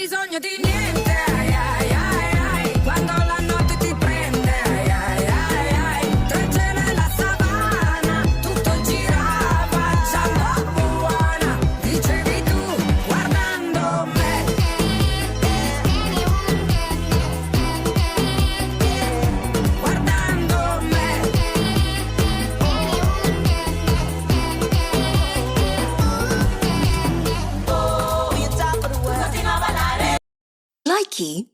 bisogno di niente, ai, ai, ai, ai, quando la notte ti prende, ai, ai, ai, ai, tra il cielo e la savana, tutto girava, già buona, dicevi tu, guardando me. Guardando me. Likey